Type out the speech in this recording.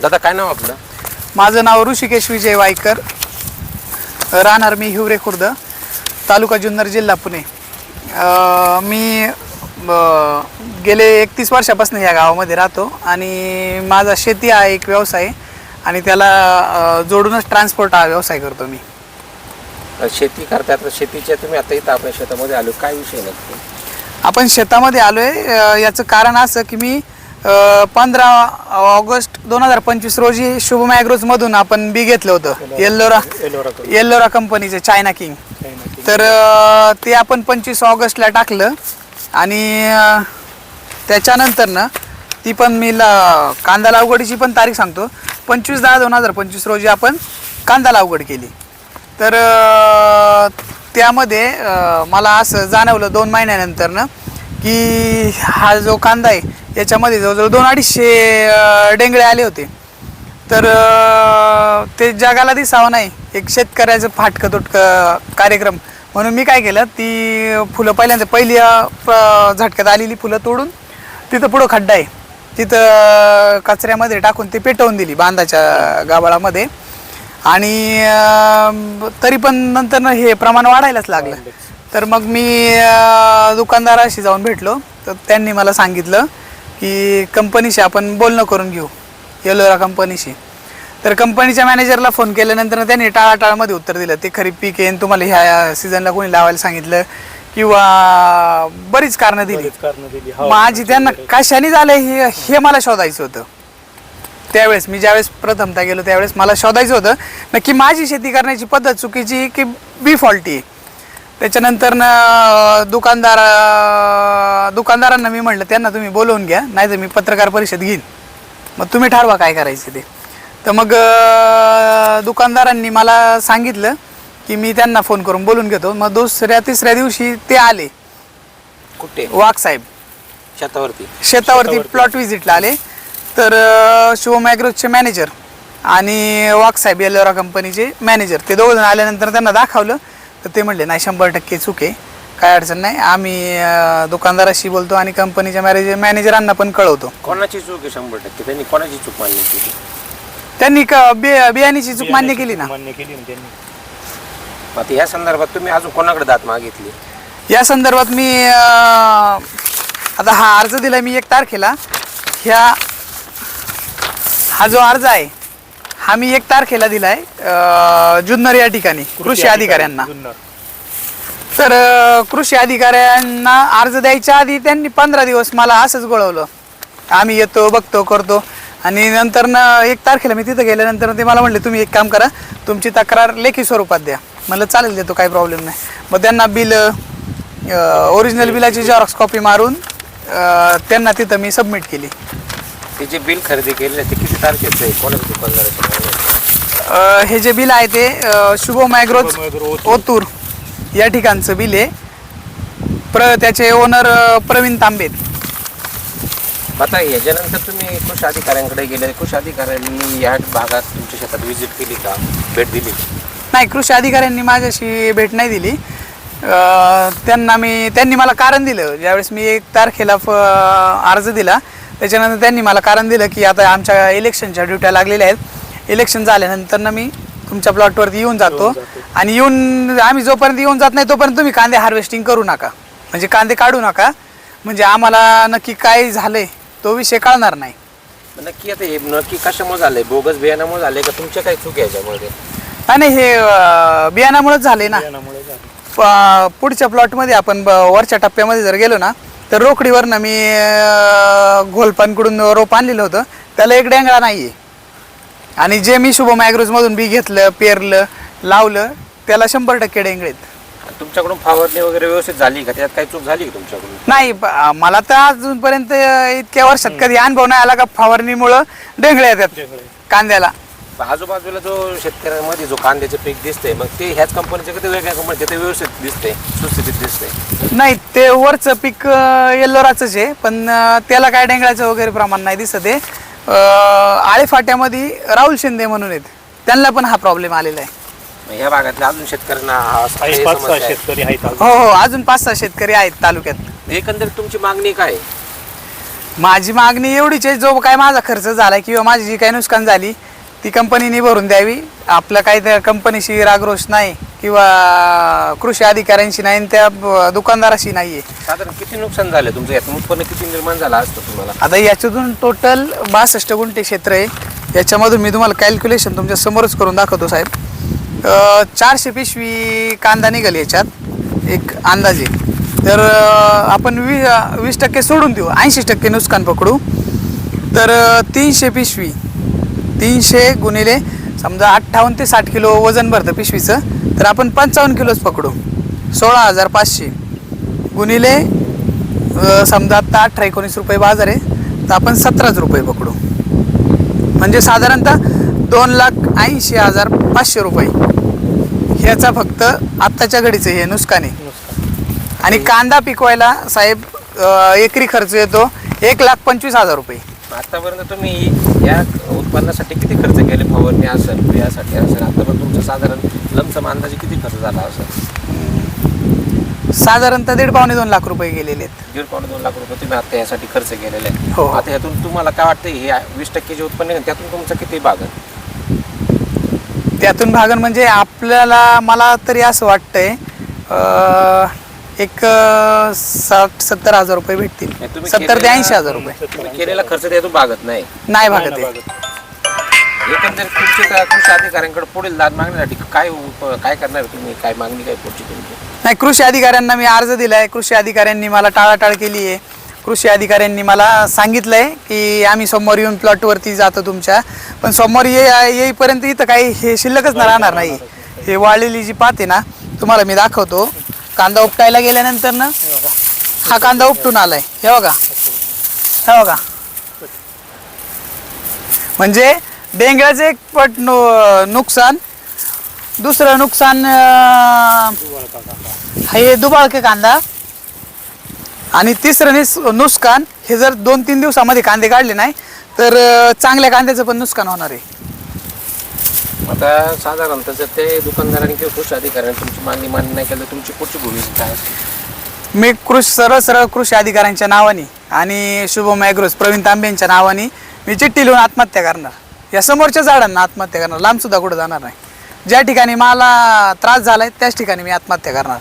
दादा काय नाव आपलं? माझं नाव ऋषिकेश विजय वायकर, राहणार मी हिवरे खुर्द, तालुका जुन्नर, जिल्हा पुणे. मी गेले 31 वर्षापासून या गावामध्ये राहतो आणि माझा शेती हा एक व्यवसाय आणि त्याला जोडूनच ट्रान्सपोर्ट हा व्यवसाय करतो मी. शेती करतात, शेतीच्या तुम्ही आता इथं आपल्या शेतामध्ये आलो, काय विषय नक्की? आपण शेतामध्ये आलो आहे याचं कारण असं की मी 15 ऑगस्ट 2025 रोजी शुभम ॲग्रोजमधून आपण बी घेतलं होतं येल्लोरा कंपनीचं चायना किंग. तर ते आपण 25 ऑगस्टला टाकलं आणि त्याच्यानंतर ना ती पण मी कांदा लागवडीची पण तारीख सांगतो. 25/10/2025 रोजी आपण कांदा लागवड केली. तर त्यामध्ये मला असं जाणवलं 2 महिन्यानंतर ना की हा जो कांदा आहे याच्यामध्ये जवळजवळ 200-250 डेंगळे आले होते. तर ते जगाला दिसावं नाही, एक शेतकऱ्याचं फाटकं तुटकं कार्यक्रम म्हणून मी काय केलं, ती फुलं पहिली झटक्यात आलेली फुलं तोडून तिथं पुढं खड्डा आहे तिथं कचऱ्यामध्ये टाकून ते पेटवून दिली बांधाच्या गाभाळामध्ये. आणि तरी पण नंतर ना हे प्रमाण वाढायलाच लागलं. तर मग मी दुकानदाराशी जाऊन भेटलो. तर त्यांनी मला सांगितलं की कंपनीशी आपण बोलणं करून घेऊ, येल्लोरा कंपनीशी. तर कंपनीच्या मॅनेजरला फोन केल्यानंतर त्यांनी टाळाटाळमध्ये उत्तर दिलं, ते खरीप पीक आहे, तुम्हाला ह्या सीझनला कोणी लावायला सांगितलं किंवा बरीच कारणं दिली. माझी त्यांना कशाने झालं हे मला शोधायचं होतं. त्यावेळेस मी ज्यावेळेस प्रथमतः गेलो त्यावेळेस मला शोधायचं होतं नक्की माझी शेती करण्याची पद्धत चुकीची की बी फॉल्टी आहे. त्याच्यानंतर दुकानदारांना मी म्हटलं त्यांना तुम्ही बोलवून घ्या, नाही तर मी पत्रकार परिषद घेईन, मग तुम्ही ठरवा काय करायचं ते. तर मग दुकानदारांनी मला सांगितलं की मी त्यांना फोन करून बोलून घेतो. मग 2-3 दिवशी ते आले. कुठे? वाघ साहेब शेतावरती प्लॉट व्हिजिटला आले. तर शुभम ॲग्रोजचे मॅनेजर आणि वाघ साहेब येल्लोरा कंपनीचे मॅनेजर ते दोघं जण आल्यानंतर त्यांना दाखवलं. तर ते म्हणले नाही 100% चूक आहे, काय अडचण नाही, आम्ही दुकानदाराशी बोलतो आणि कंपनीच्या मॅनेजरांना पण कळवतो. कोणाची चूक आहे 100%? त्यांनी कोणाची चूक मान्य केली? त्यांनी बियाणीची चूक मान्य केली ना. आता या संदर्भात तुम्ही अजून कोणाकडे दाद मागितली? या संदर्भात मी आता हा अर्ज दिला मी 1 तारखेला. हा जो अर्ज आहे हा मी 1 तारखेला दिलाय जुन्नर या ठिकाणी कृषी अधिकाऱ्यांना. तर कृषी अधिकाऱ्यांना अर्ज द्यायच्या आधी त्यांनी 15 दिवस मला असंच गोळवलं, आम्ही येतो बघतो करतो. आणि नंतर 1 तारखेला मी तिथं गेल्यानंतर ते मला म्हणले तुम्ही एक काम करा, तुमची तक्रार लेखी स्वरूपात द्या. म्हणलं चालेल, देतो, काही प्रॉब्लेम नाही. मग त्यांना बिल ओरिजिनल बिलाची झेरॉक्स कॉपी मारून त्यांना तिथं मी सबमिट केली. ते जे बिल खरेदी केलेलं आहे ते किती तारखेचं आहे? कोणाच्या दुकानदाराचं? हे जे बिल आहे ते शुभम ॲग्रोज ओतूर या ठिकाणचं बिल आहे. त्याचे ओनर प्रवीण तांबे. आता याच्यानंतर तुम्ही कृषी अधिकाऱ्यांकडे गेले, कृषी अधिकाऱ्यांनी या भागात तुमच्या शेतात व्हिजिट केली का, भेट दिली? नाही, कृषी अधिकाऱ्यांनी माझ्याशी भेट नाही दिली. त्यांनी मला कारण दिलं. ज्यावेळेस मी 1 तारखेला अर्ज दिला त्याच्यानंतर त्यांनी मला कारण दिलं की आता आमच्या इलेक्शनच्या ड्युट्या लागलेल्या आहेत, इलेक्शन झाल्यानंतर मी तुमच्या प्लॉटवरती येऊन जातो आणि आम्ही जोपर्यंत येऊन जात नाही तोपर्यंत तुम्ही कांदे हार्वेस्टिंग करू नका, म्हणजे कांदे काढू नका, म्हणजे आम्हाला नक्की काय झालंय तो विषय कळणार नाही. नक्की आता हे नक्की कशामुळे झालंय? बोगस बियाणामुळे झालंय का तुमच्या काही चूक आहे याच्यामध्ये? नाही, हे बियाणामुळेच झाले ना. पुढच्या प्लॉटमध्ये आपण वरच्या टप्प्यामध्ये जर गेलो ना तर रोकडीवरनं मी घोलपांकडून रोप आणलेलं होतं, त्याला 1 डेंगळा नाही आहे. आणि जे मी शुभम ॲग्रोजमधून बी घेतलं, पेरलं, लावलं त्याला 100% डेंगळे आहेत. तुमच्याकडून फवारणी वगैरे व्यवस्थित झाली का? त्यात काही चूक झाली का तुमच्याकडून? नाही, मला तर अजूनपर्यंत इतक्या वर्षात कधी अनुभव नाही आला का फवारणीमुळं डेंगळे येतात कांद्याला. आजूबाजूला जो शेतकऱ्यांमध्ये जो कांद्याचे पीक दिसतंय मग ते ह्याच कंपनीचे का ते वेगळ्या कंपनीचे? ते व्यवस्थित दिसतंय, सुस्थितीत दिसतंय? नाही, ते वरचं पीक येल्लोराचंच आहे, पण त्याला काय डेंगळाचं वगैरे प्रमाण नाही दिसत आहे. आळेफाट्यामध्ये राहुल शिंदे म्हणून आहेत, त्यांना पण हा प्रॉब्लेम आलेला आहे. ह्या भागातल्या अजून शेतकऱ्यांना हो, अजून 5-6 शेतकरी आहेत तालुक्यात. एकंदरीत तुमची मागणी काय? माझी मागणी एवढीच आहे, जो काय माझा खर्च झाला किंवा माझी जी काही नुकसान झाली ती कंपनीने भरून द्यावी. आपलं काही त्या कंपनीशी रागरोष नाही किंवा कृषी अधिकाऱ्यांशी नाही आणि त्या दुकानदाराशी नाही आहे. साधारण किती नुकसान झालं तुमचं, यातून उत्पन्न किती निर्माण झालं असतं तुम्हाला? आता याच्यातून टोटल 62 गुंठे क्षेत्र आहे. याच्यामधून मी तुम्हाला कॅल्क्युलेशन तुमच्या समोरच करून दाखवतो साहेब. 400 पिशवी कांदा निघाल याच्यात एक अंदाजे. तर आपण 20% सोडून देऊ, 80% नुकसान पकडू. तर 300 पिशवी, 300 गुणिले समजा 58 ते 60 किलो वजन भरतं पिशवीचं, तर आपण 55 किलोच पकडू. 16,500 गुणिले समजा आता 18-19 रुपये बाजार आहे, तर आपण 17 रुपये पकडू. म्हणजे साधारणतः 2,80,500 रुपये ह्याचा फक्त आत्ताच्या घडीचं हे नुकसान आहे. आणि कांदा पिकवायला साहेब एकरी खर्च येतो 1,25,000 रुपये. आतापर्यंत तुम्ही या उत्पन्नासाठी किती खर्च केले? फवारणी असेल, बियासाठी असेल, आतापर्यंत तुमचा साधारण लमसम अंदाजे किती खर्च झाला असेल? साधारणतः 1.5-2 लाख रुपये गेलेले आहेत. 1.5-2 लाख रुपये तुम्ही आता यासाठी खर्च केलेले आहे. हो. आता यातून तुम्हाला काय वाटतं, हे 20% जे उत्पन्न आहे त्यातून तुमचं किती भागन? त्यातून भागन म्हणजे आपल्याला, मला तरी असं वाटतंय एक 60-70 हजार रुपये भेटतील. 70 ते 80,000 रुपये. तुम्ही केलेला खर्च त्यातून भागत नाही भागत आहे. एकंदरीत तुमच्या कृषी अधिकाऱ्यांकडे पुढील दाद मागण्यासाठी काय करणार तुम्ही? काय मागणी काय पुढची तुमची? नाही, कृषी अधिकाऱ्यांना मी अर्ज दिलाय. कृषी अधिकाऱ्यांनी मला टाळाटाळ केली आहे. कृषी अधिकाऱ्यांनी मला सांगितलंय की आम्ही सोमवारी येऊन प्लॉटवरती जातो तुमच्या, पण सोमवारी येईपर्यंत इथं काही हे शिल्लकच राहणार नाही. हे वाळलेली जी पात आहे ना, तुम्हाला मी दाखवतो. कांदा उपटायला गेल्यानंतर ना हा कांदा उपटून आलाय, हे बघा, हे बघा. म्हणजे डेंगळाचं एक पट नुकसान. दुसरं नुकसान हे दुबाळके कांदा. आणि तिसरं नुकसान हे जर 2-3 दिवसामध्ये कांदे काढले नाही तर चांगल्या कांद्याचं पण नुकसान होणार आहे. आता साधारणतः जर ते दुकानदारांनी किंवा कृषी अधिकाऱ्यांनी तुमची मागणी मान्य नाही केली तर तुमची पुढची भूमिका काय असते? मी सरळ कृषी अधिकाऱ्यांच्या नावाने आणि शुभम ॲग्रोज प्रवीण तांबेंच्या नावाने मी चिठ्ठी लिहून आत्महत्या करणार. या समोरच्या झाडांना आत्महत्या करणार, लांब सुद्धा कुठं जाणार नाही. ज्या ठिकाणी मला त्रास झालाय त्याच ठिकाणी मी आत्महत्या करणार.